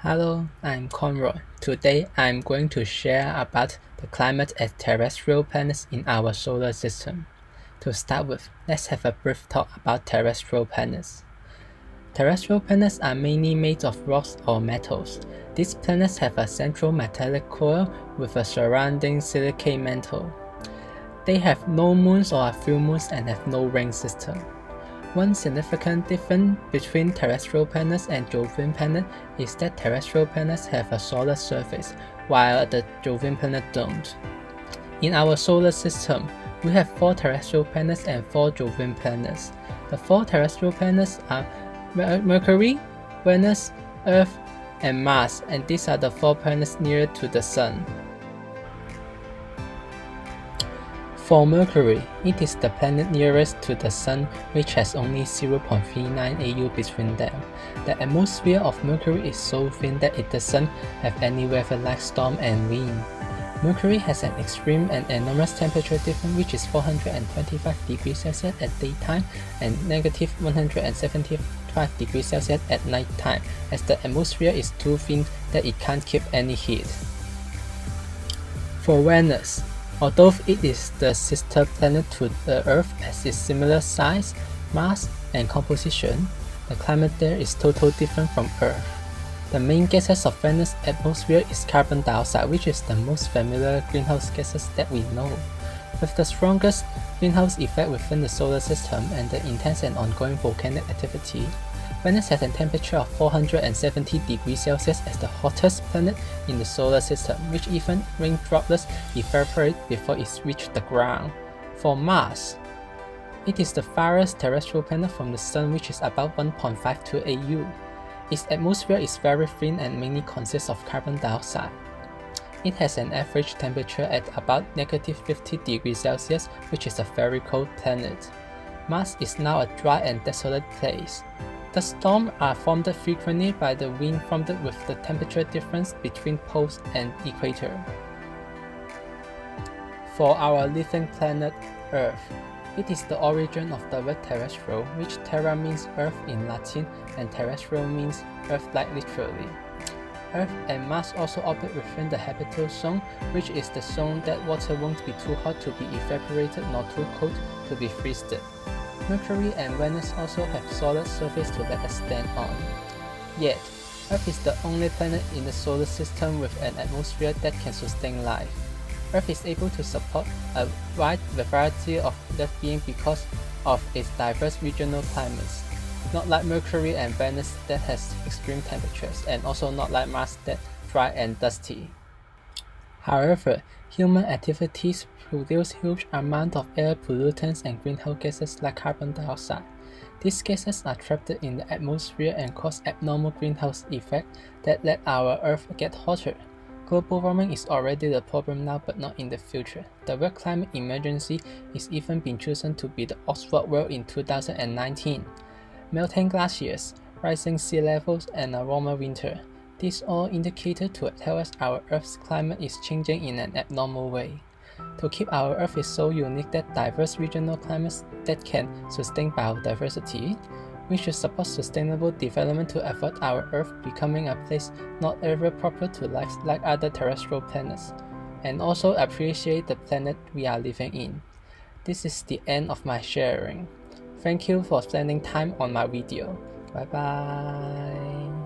Hello, I'm Conroy. Today I'm going to share about the climate at terrestrial planets in our solar system. To start with, let's have a brief talk about terrestrial planets. Terrestrial planets are mainly made of rocks or metals. These planets have a central metallic core with a surrounding silicate mantle. They have no moons or a few moons and have no ring system. One significant difference between terrestrial planets and Jovian planets is that terrestrial planets have a solid surface, while the Jovian planets don't. In our solar system, we have 4 terrestrial planets and 4 Jovian planets. The 4 terrestrial planets are Mercury, Venus, Earth, and Mars, and these are the 4 planets nearer to the Sun. For Mercury, it is the planet nearest to the Sun, which has only 0.39 AU between them. The atmosphere of Mercury is so thin that it doesn't have any weather like storm and wind. Mercury has an extreme and enormous temperature difference, which is 425 degrees Celsius at daytime and negative 175 degrees Celsius at nighttime, as the atmosphere is too thin that it can't keep any heat. For Venus, although it is the sister planet to the Earth as its similar size, mass, and composition, the climate there is totally different from Earth. The main gases of Venus' atmosphere is carbon dioxide, which is the most familiar greenhouse gases that we know. With the strongest greenhouse effect within the solar system and the intense and ongoing volcanic activity, Venus has a temperature of 470 degrees Celsius as the hottest planet in the solar system, which even rain droplets evaporate before it reaches the ground. For Mars, it is the farthest terrestrial planet from the Sun, which is about 1.52 AU. Its atmosphere is very thin and mainly consists of carbon dioxide. It has an average temperature at about negative 50 degrees Celsius, which is a very cold planet. Mars is now a dry and desolate place. The storms are formed frequently by the wind formed with the temperature difference between poles and equator. For our living planet Earth, it is the origin of the word terrestrial, which terra means earth in Latin and terrestrial means earth-like literally. Earth and Mars also orbit within the habitable zone, which is the zone that water won't be too hot to be evaporated nor too cold to be freezed. Mercury and Venus also have solid surface to let us stand on. Yet, Earth is the only planet in the solar system with an atmosphere that can sustain life. Earth is able to support a wide variety of life beings because of its diverse regional climates, not like Mercury and Venus that has extreme temperatures, and also not like Mars that dry and dusty. However, human activities produce huge amounts of air pollutants and greenhouse gases like carbon dioxide. These gases are trapped in the atmosphere and cause abnormal greenhouse effects that let our Earth get hotter. Global warming is already the problem now, but not in the future. The World Climate Emergency is even been chosen to be the Oxford Word in 2019. Melting glaciers, rising sea levels, and a warmer winter. These all indicators to tell us our Earth's climate is changing in an abnormal way. To keep our Earth is so unique that diverse regional climates that can sustain biodiversity, we should support sustainable development to avoid our Earth becoming a place not ever proper to life like other terrestrial planets, and also appreciate the planet we are living in. This is the end of my sharing. Thank you for spending time on my video. Bye bye.